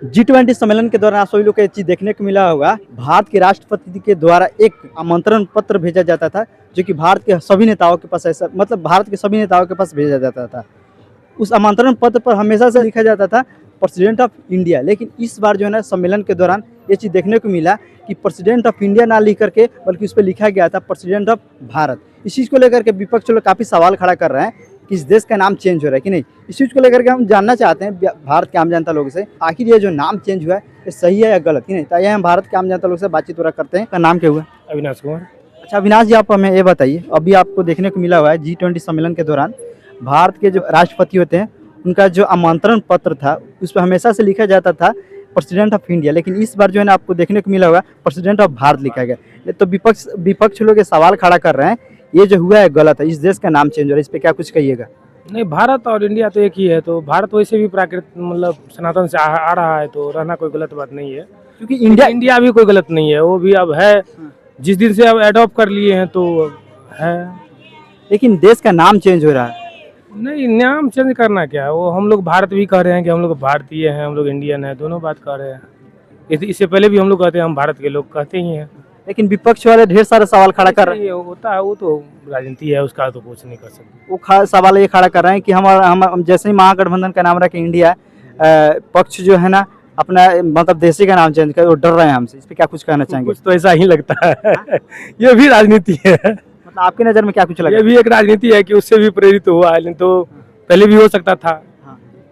G20 सम्मेलन के दौरान आप सभी लोग को एक चीज देखने को मिला होगा। भारत के राष्ट्रपति के द्वारा एक आमंत्रण पत्र भेजा जाता था, जो कि भारत के सभी नेताओं के पास ऐसा मतलब भारत के सभी नेताओं के पास भेजा जाता था। उस आमंत्रण पत्र पर हमेशा से लिखा जाता था प्रेसिडेंट ऑफ इंडिया, लेकिन इस बार जो है ना सम्मेलन के दौरान ये चीज़ देखने को मिला कि प्रेसिडेंट ऑफ इंडिया ना लिख करके बल्कि उस पर लिखा गया था प्रेसिडेंट ऑफ भारत। इस चीज़ को लेकर के विपक्ष लोग काफ़ी सवाल खड़ा कर रहे हैं कि इस देश का नाम चेंज हो रहा है कि नहीं। इस चीज़ को लेकर के हम जानना चाहते हैं भारत के आम जनता लोगों से, आखिर ये जो नाम चेंज हुआ है ये सही है या गलत कि नहीं। तो ये हम भारत के आम जनता लोग से बातचीत वगैरह करते हैं। का नाम क्या हुआ? अविनाश कुमार। अच्छा अविनाश जी, आप हमें ये बताइए, अभी आपको देखने को मिला हुआ है G20 सम्मेलन के दौरान भारत के जो राष्ट्रपति होते हैं उनका जो आमंत्रण पत्र था उस पर हमेशा से लिखा जाता था प्रेसिडेंट ऑफ इंडिया, लेकिन इस बार जो है ना आपको देखने को मिला होगा प्रेसिडेंट ऑफ भारत लिखा गया। तो विपक्ष लोग ये सवाल खड़ा कर रहे हैं ये जो हुआ है गलत है, इस देश का नाम चेंज हो रहा है, इस पर क्या कुछ कहिएगा? नहीं, भारत और इंडिया तो एक ही है, तो भारत वैसे भी प्राकृत मतलब सनातन से आ रहा है, तो रहना कोई गलत बात नहीं है। क्योंकि इंडिया भी कोई गलत नहीं है, वो भी अब है, जिस दिन से अब एडॉप्ट कर लिए हैं तो है। लेकिन देश का नाम चेंज हो रहा है। नहीं, नाम चेंज करना क्या है, वो हम लोग भारत भी कह रहे हैं कि हम लोग भारतीय हैं, हम लोग इंडियन हैं, दोनों बात कह रहे हैं। इससे पहले भी हम लोग कहते हैं हम भारत के लोग कहते ही हैं, लेकिन विपक्ष वाले ढेर सारे सवाल खड़ा कर रहे हैं। होता है, वो तो राजनीति है, उसका तो कुछ नहीं कर सकते। वो सवाल ये खड़ा कर रहे हैं कि हम जैसे ही महागठबंधन का नाम रखे इंडिया पक्ष जो है ना अपना मतलब देशी का नाम चेंज कर, वो डर रहे हैं हमसे। इस पर क्या कुछ कहना चाहेंगे? कुछ तो ऐसा ही लगता है। ये भी राजनीति है। मतलब आपकी नज़र में क्या कुछ लगा? ये भी एक राजनीति है कि उससे भी प्रेरित हुआ है, नहीं तो पहले भी हो सकता था।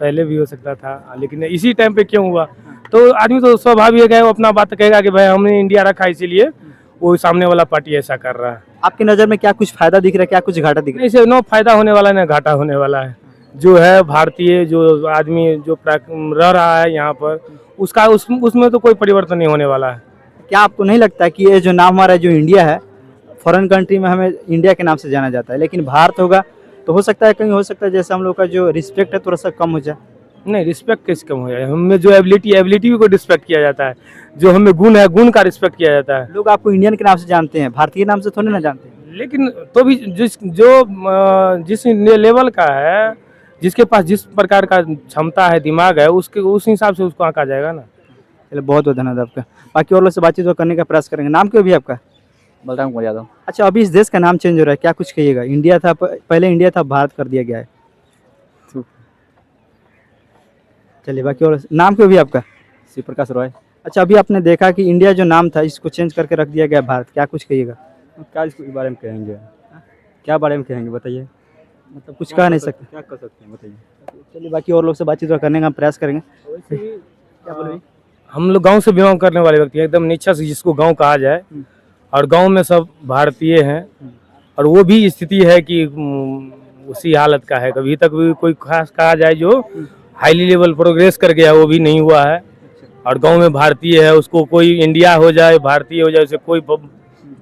पहले भी हो सकता था, लेकिन इसी टाइम पे क्यों हुआ? तो आदमी तो स्वाभाविक है, वो अपना बात कहेगा कि भाई हमने इंडिया रखा इसीलिए वो सामने वाला पार्टी ऐसा कर रहा है। आपकी नज़र में क्या कुछ फायदा दिख रहा है, क्या कुछ घाटा दिख रहा है? इससे नो फायदा होने वाला है, ना घाटा होने वाला है। जो है भारतीय जो आदमी जो रह रहा है यहाँ पर, उसका उसमें तो कोई परिवर्तन नहीं होने वाला है। क्या आपको नहीं लगता कि ये जो नाम हमारा जो इंडिया है, फॉरेन कंट्री में हमें इंडिया के नाम से जाना जाता है, लेकिन भारत होगा तो हो सकता है कहीं हो सकता है जैसे हम लोग का जो रिस्पेक्ट है थोड़ा सा कम हो जाए? नहीं, रिस्पेक्ट कैसे कम हो जाए? हमें जो एबिलिटी भी को रिस्पेक्ट किया जाता है, जो हमें गुण है, गुण का रिस्पेक्ट किया जाता है। लोग आपको इंडियन के नाम से जानते हैं, भारतीय नाम से थोड़ी ना जानते हैं। लेकिन तो भी जिस लेवल का है, जिसके पास जिस प्रकार का क्षमता है, दिमाग है, उस हिसाब से उसको आंका जाएगा ना। चलिए बहुत बहुत धन्यवाद आपका। बाकी और लोग से बातचीत करने का प्रयास करेंगे। नाम क्यों भी आपका? बलराम कुमार यादव। अच्छा अभी इस देश का नाम चेंज हो रहा है, क्या कुछ कहिएगा? इंडिया था पहले, इंडिया था, भारत कर दिया गया है। चलिए बाकी और नाम क्यों भी आपका? शिव प्रकाश रॉय। अच्छा अभी आपने देखा कि इंडिया जो नाम था इसको चेंज करके रख दिया गया भारत, क्या कुछ कहिएगा? क्या इसके बारे में कहेंगे? क्या बारे में कहेंगे बताइए? मतलब कुछ कह नहीं सकते। क्या कर सकते हैं बताइए? चलिए बाकी और लोग से बातचीत करने का प्रयास करेंगे। क्या बोले? हम लोग गांव से बिलोंग करने वाले व्यक्ति हैं, एकदम नीचा से जिसको गांव कहा जाए, और गांव में सब भारतीय हैं, और वो भी स्थिति है कि उसी हालत का है। कभी तक भी कोई खास कहा जाए जो हाईली लेवल प्रोग्रेस कर गया वो भी नहीं हुआ है, और गांव में भारतीय है, उसको कोई इंडिया हो जाए भारतीय हो जाए उससे कोई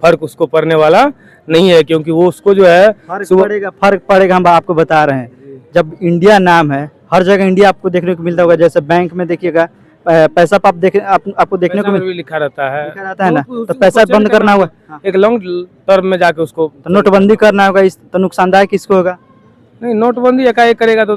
फर्क उसको पड़ने वाला नहीं है, क्योंकि वो उसको जो है फर्क पड़ेगा। हम आपको बता रहे हैं, जब इंडिया नाम है हर जगह इंडिया आपको देखने को मिलता होगा, जैसे बैंक में देखिएगा पैसा आपको देखने को लिखा रहता है ना, तो पैसा बंद करना होगा, एक लॉन्ग टर्म में जाके उसको तो नोटबंदी करना होगा, इस तो नुकसानदायक किसको होगा? नहीं, नोटबंदी एकाएक करेगा तो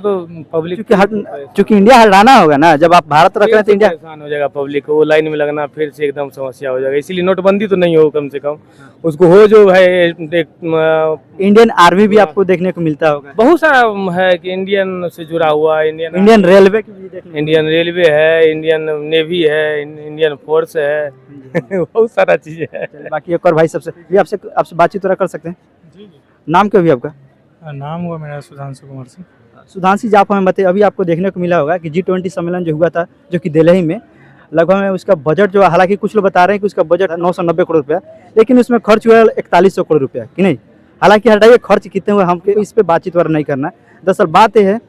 पब्लिक, क्योंकि इंडिया हटाना होगा ना, जब आप भारत रख रहे हैं तो इंडिया परेशान हो जाएगा, पब्लिक को वो लाइन में लगना फिर से एकदम समस्या हो जाएगा। इसीलिए नोटबंदी तो नहीं हो, कम से कम उसको हो जो है। इंडियन आर्मी भी आपको देखने को मिलता होगा, बहुत सारा है कि इंडियन से जुड़ा हुआ, इंडियन रेलवे इंडियन रेलवे है, इंडियन नेवी है, इंडियन फोर्स है। बहुत सारा चीजें है। बाकी एक और भाई सबसे भी आपसे बातचीत कर सकते हैं। नाम क्या भी आपका? नाम हुआ मेरा सुधांशु कुमार सिंह। सुधांशु जी, आप हमें बताइए, अभी आपको देखने को मिला होगा कि G20 सम्मेलन जो हुआ था जो कि दिल्ली में, लगभग में उसका बजट जो, हालांकि कुछ लोग बता रहे हैं कि उसका बजट 990 करोड़ रुपया, लेकिन उसमें खर्च हुआ 4100 करोड़ रुपया कि नहीं। हालांकि हटाइए खर्च कितने हुए, हम इस पर बातचीत वगैरह नहीं करना। दरअसल बात यह है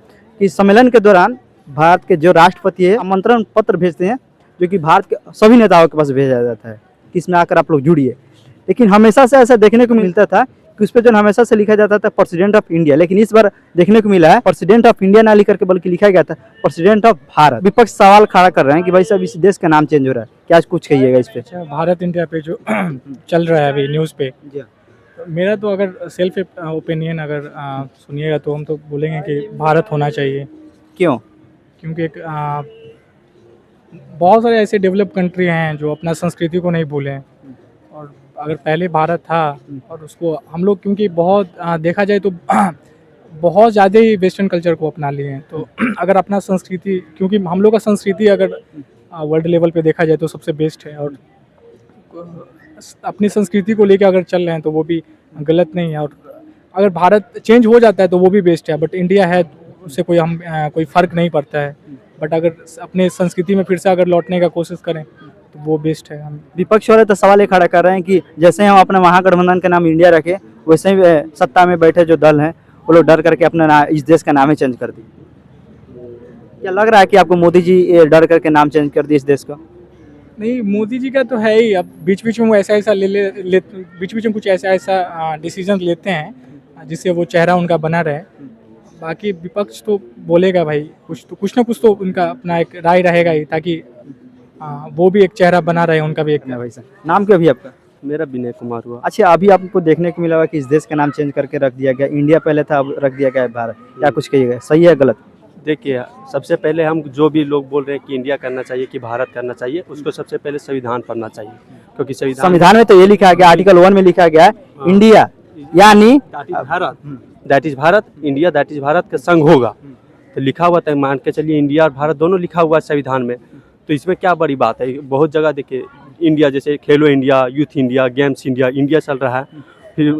कि सम्मेलन के दौरान भारत के जो राष्ट्रपति है आमंत्रण पत्र भेजते हैं, जो कि भारत के सभी नेताओं के पास भेजा जाता है कि इसमें आकर आप लोग जुड़िए, लेकिन हमेशा से ऐसा देखने को मिलता था कि उस पर जो हमेशा से लिखा जाता था प्रेसिडेंट ऑफ इंडिया, लेकिन इस बार देखने को मिला है प्रेसिडेंट ऑफ इंडिया ना लिख करके बल्कि लिखा गया था प्रेसिडेंट ऑफ भारत। विपक्ष सवाल खड़ा कर रहे हैं कि भाई साहब इस देश का नाम चेंज हो रहा है, क्या कुछ कहिएगा इस पे? अच्छा, भारत इंडिया पे जो चल रहा है अभी न्यूज़ पे, तो मेरा तो अगर सेल्फ ओपिनियन अगर सुनिएगा तो हम तो बोलेंगे कि भारत होना चाहिए। क्यों? क्योंकि एक बहुत सारे ऐसे डेवलप कंट्री हैं जो अपना संस्कृति को नहीं भूले हैं। और अगर पहले भारत था और उसको हम लोग क्योंकि बहुत देखा जाए तो बहुत ज़्यादा ही वेस्टर्न कल्चर को अपना लिए हैं। तो अगर अपना संस्कृति, क्योंकि हम लोग का संस्कृति अगर वर्ल्ड लेवल पे देखा जाए तो सबसे बेस्ट है, और अपनी संस्कृति को लेकर अगर चल रहे हैं तो वो भी गलत नहीं है। और अगर भारत चेंज हो जाता है तो वो भी बेस्ट है, बट इंडिया है उससे कोई फ़र्क नहीं पड़ता है। बट अगर अपने संस्कृति में फिर से अगर लौटने का कोशिश करें तो वो बेस्ट है। हम विपक्ष वाले तो सवाल ये खड़ा कर रहे हैं कि जैसे हम अपने महागठबंधन का नाम इंडिया रखे, वैसे ही सत्ता में बैठे जो दल हैं वो लोग डर करके अपना इस देश का नाम ही चेंज कर दिए। क्या लग रहा है कि आपको मोदी जी ये डर करके नाम चेंज कर दिए इस देश का? नहीं, मोदी जी का तो है ही। अब बीच बीच में वो ऐसा बीच बीच में कुछ ऐसा डिसीजन लेते हैं जिससे वो चेहरा उनका बना रहे। बाकी विपक्ष तो बोलेगा भाई, कुछ ना कुछ तो उनका अपना एक राय रहेगा ही, ताकि वो भी एक चेहरा बना रहे, उनका भी एक। भाई साहब, नाम क्या अभी आपका? मेरा विनय कुमार हुआ। अच्छा, अभी आपको देखने को मिला हुआ कि इस देश का नाम चेंज करके रख दिया गया, इंडिया पहले था अब रख दिया गया है भारत, क्या कुछ कहिएगा, सही है गलत? देखिए, सबसे पहले हम जो भी लोग बोल रहे हैं कि इंडिया करना चाहिए कि भारत करना चाहिए, उसको सबसे पहले संविधान पढ़ना चाहिए, क्योंकि संविधान में तो ये लिखा गया, आर्टिकल 1 में लिखा गया है इंडिया यानी Bharat, that is Bharat, India that is Bharat का संघ होगा। तो लिखा हुआ था, मान के चलिए इंडिया और भारत दोनों लिखा हुआ है संविधान में, तो इसमें क्या बड़ी बात है। बहुत जगह देखिए इंडिया, जैसे खेलो India, youth India, games India, India चल रहा है। फिर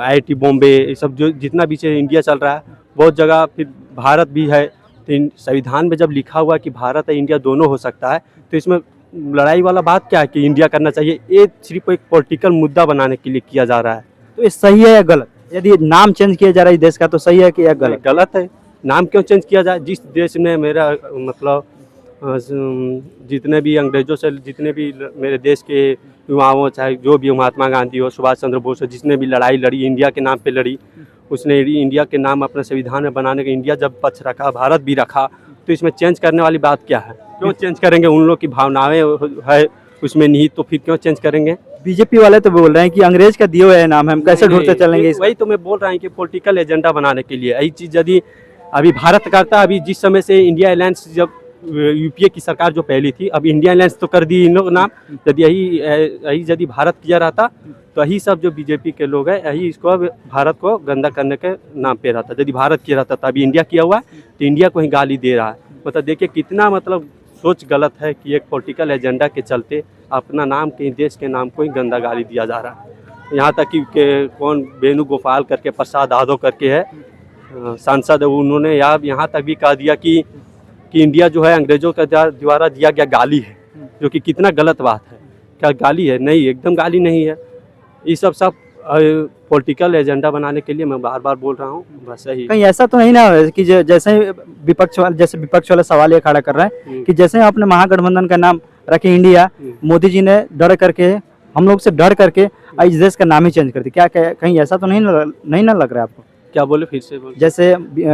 IIT बॉम्बे, ये सब जो जितना भी इंडिया चल रहा है, बहुत जगह फिर भारत भी है। तो संविधान में जब लिखा हुआ है कि भारत है इंडिया दोनों हो सकता है, तो इसमें लड़ाई वाला बात क्या है कि इंडिया करना चाहिए? ये सिर्फ एक पॉलिटिकल मुद्दा बनाने के लिए किया जा रहा है। तो ये सही है या गलत? यदि नाम चेंज किया जा रहा है इस देश का तो सही है कि या गलत? गलत है। नाम क्यों चेंज किया जाए? जिस देश में मेरा मतलब जितने भी अंग्रेजों से, जितने भी मेरे देश के युवाओं, चाहे जो भी महात्मा गांधी हो, सुभाष चंद्र बोस हो, जिसने भी लड़ाई लड़ी इंडिया के नाम पे लड़ी, उसने इंडिया के नाम अपने संविधान में बनाने का इंडिया जब पक्ष रखा, भारत भी रखा, तो इसमें चेंज करने वाली बात क्या है? क्यों चेंज करेंगे? उन लोग की भावनाएं है उसमें निहित, तो फिर क्यों चेंज करेंगे? बीजेपी वाले तो बोल रहे हैं कि अंग्रेज का दिया हुआ नाम है, हम कैसे ढूंढते चलेंगे? वही तो मैं बोल रहा हूँ कि पॉलिटिकल एजेंडा बनाने के लिए यही चीज़ यदि अभी भारत करता, अभी जिस समय से इंडिया अलायंस, जब UPA की सरकार जो पहली थी, अब इंडिया अलायंस तो कर दी इन लोग नाम, यदि यही यदि भारत किया रहता तो यही सब जो बीजेपी के लोग हैं यही इसको भारत को गंदा करने के नाम पे रहता। यदि भारत किया रहता था, अभी इंडिया किया हुआ है तो इंडिया को ही गाली दे रहा है। मतलब देखिए कितना मतलब सोच गलत है कि एक पॉलिटिकल एजेंडा के चलते अपना नाम के देश के नाम को ही गंदा गाली दिया जा रहा है। यहाँ तक कि कौन वेणुगोपाल करके, प्रसाद यादव करके है सांसद, उन्होंने यहाँ तक भी कह दिया कि इंडिया जो है अंग्रेजों के द्वारा दिया गया गाली है, जो कि कितना गलत बात है। क्या गाली है? नहीं, एकदम गाली नहीं है। ये सब पॉलिटिकल एजेंडा बनाने के लिए मैं बार बार बोल रहा हूँ, बस यही। कहीं ऐसा तो नहीं ना कि जैसे विपक्ष वाले सवाल ये खड़ा कर रहे हैं कि जैसे अपने महागठबंधन का नाम रखे इंडिया, मोदी जी ने डर करके, हम लोग से डर करके इस देश का नाम ही चेंज कर दिया, क्या कहीं ऐसा तो नहीं ना लग रहा है आपको? क्या बोले, फिर से बोले? जैसे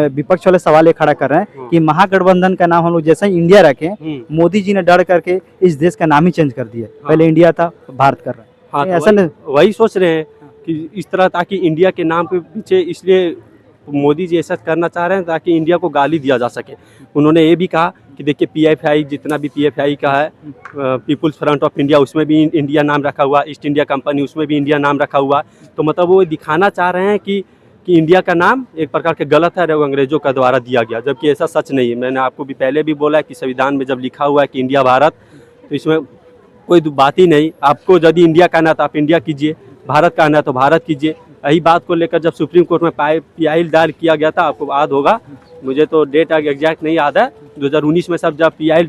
विपक्ष वाले सवाल ये खड़ा कर रहे हैं कि महागठबंधन का नाम हम लोग जैसे ही इंडिया रखे, मोदी जी ने डर करके इस देश का नाम ही चेंज कर दिया, पहले इंडिया था भारत कर रहे हैं। हाँ, ऐसा नहीं, वही सोच रहे हैं कि इस तरह, ताकि इंडिया के नाम के पीछे, इसलिए मोदी जी ऐसा करना चाह रहे हैं ताकि इंडिया को गाली दिया जा सके। उन्होंने ये भी कहा कि देखिए PFI, जितना भी PFI का है, पीपुल्स फ्रंट ऑफ इंडिया, उसमें भी इंडिया नाम रखा हुआ, ईस्ट इंडिया कंपनी उसमें भी इंडिया नाम रखा हुआ। तो मतलब वो दिखाना चाह रहे हैं कि इंडिया का नाम एक प्रकार के गलत है, वो अंग्रेजों का द्वारा दिया गया, जबकि ऐसा सच नहीं है। मैंने आपको भी पहले भी बोला है कि संविधान में जब लिखा हुआ है कि इंडिया भारत, तो इसमें कोई बात ही नहीं। आपको यदि इंडिया कहना है तो आप इंडिया कीजिए, भारत कहना है तो भारत कीजिए। यही बात को लेकर जब सुप्रीम कोर्ट में PIL दायर किया गया था, आपको याद होगा, मुझे तो डेट एग्जैक्ट नहीं याद है, 2019 में सब जब PIL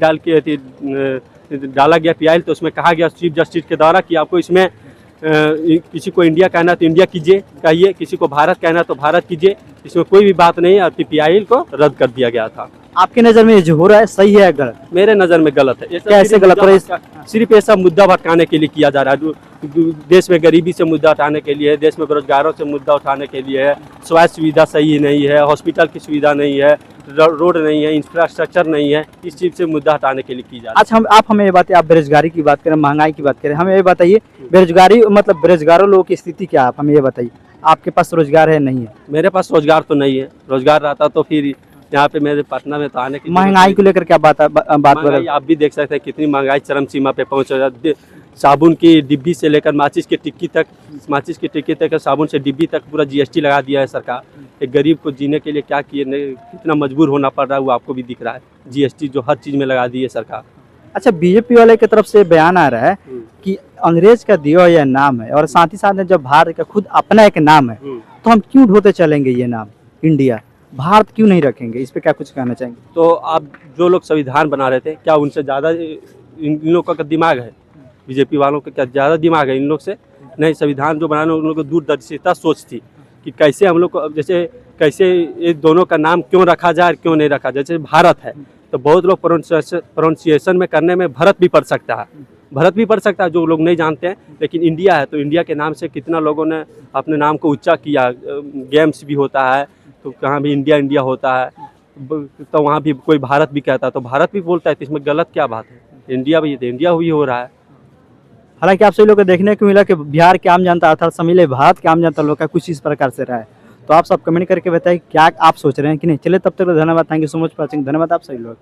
डाला गया PIL, तो उसमें कहा गया चीफ जस्टिस के द्वारा कि आपको इसमें किसी को इंडिया कहना तो इंडिया कीजिए, कहिए, किसी को भारत कहना तो भारत कीजिए, इसमें कोई भी बात नहीं है। और PIL को रद्द कर दिया गया था। आपकी नज़र में ये जो हो रहा है सही है या गलत? मेरे नज़र में गलत है। कैसे गलत हो रहा है? सिर्फ ऐसा मुद्दा भटकाने के लिए किया जा रहा है। देश में गरीबी से मुद्दा उठाने के लिए, देश में बेरोजगारों से मुद्दा उठाने के लिए है। स्वास्थ्य सुविधा सही नहीं है, हॉस्पिटल की सुविधा नहीं है, रोड नहीं है, इंफ्रास्ट्रक्चर नहीं है, इस चीज़ से मुद्दा हटाने के लिए की जा रही है। अच्छा, आप हमें ये बात, आप बेरोजगारी की बात करें, महंगाई की बात करें, हमें ये बताइए बेरोजगारी मतलब बेरोजगारों लोगों की स्थिति क्या है? आप हमें ये बताइए, आपके पास रोजगार है नहीं है? मेरे पास रोजगार तो नहीं है। रोजगार रहता तो फिर यहाँ पे मेरे पटना में तो आने की महंगाई को लेकर क्या बात महंगाई कर आप भी देख सकते हैं कितनी महंगाई चरम सीमा पे पहुंच रही है। साबुन की डिब्बी से लेकर माचिस की टिक्की तक साबुन से डिब्बी तक पूरा जीएसटी लगा दिया है सरकार। एक गरीब को जीने के लिए क्या किए कितना मजबूर होना पड़ रहा है वो आपको भी दिख रहा है। जीएसटी जो हर चीज़ में लगा दी है सरकार। अच्छा, बीजेपी वाले की तरफ से बयान आ रहा है कि अंग्रेज का दिया हुआ नाम है और साथ ही साथ में जब भारत का खुद अपना एक नाम है तो हम क्यों ढोते चलेंगे ये नाम इंडिया, भारत क्यों नहीं रखेंगे? इस पे क्या कुछ कहना चाहेंगे? तो आप जो लोग संविधान बना रहे थे क्या उनसे ज़्यादा इन लोगों का दिमाग है? बीजेपी वालों का क्या ज़्यादा दिमाग है इन लोग से? नहीं, संविधान जो बनाने उन लोगों को दूरदर्शिता सोच थी कि कैसे हम लोग को जैसे कैसे ये दोनों का नाम क्यों रखा जाए और क्यों नहीं रखा जाए। जैसे भारत है तो बहुत लोग प्रोनाउंसिएशन में करने में भरत भी पढ़ सकता है, जो लोग नहीं जानते हैं। लेकिन इंडिया है तो इंडिया के नाम से कितना लोगों ने अपने नाम को ऊंचा किया। गेम्स भी होता है तो कहाँ भी इंडिया इंडिया होता है तो वहाँ भी कोई भारत भी कहता है तो भारत भी बोलता है, तो इसमें गलत क्या बात है? इंडिया भी तो इंडिया भी हो रहा है। हालांकि आप सभी लोग को देखने को मिला कि बिहार के आम जनता अर्थात समझ भारत के आम जनता लोग का कुछ इस प्रकार से रहा है। तो आप सब कमेंट करके बताएं क्या आप सोच रहे हैं कि नहीं। चलिए तब तक धन्यवाद, thank you so much for watching. धन्यवाद आप सभी लोग।